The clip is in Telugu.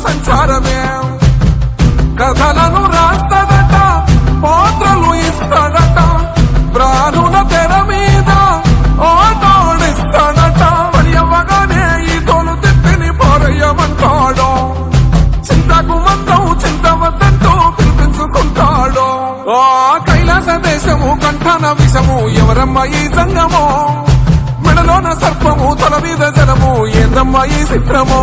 సంచారమే కథలను రాస్తాడట పాత్రలు ఇస్తాడట ప్రాణుల తెర మీద ఆటాడిస్తాడట మరి అవ్వగానే ఈ తోలు తిప్పిని పారయ్యమంటాడు చింతకు మందం చింతవద్దంటూ పిలిపించుకుంటాడు ఆ కైలాస దేశము కంఠన విషము ఎవరమ్మ ఈ సంగమో మెడలోన సర్పము తల మీద జలము ఏందమ్మా ఈ చిత్రమో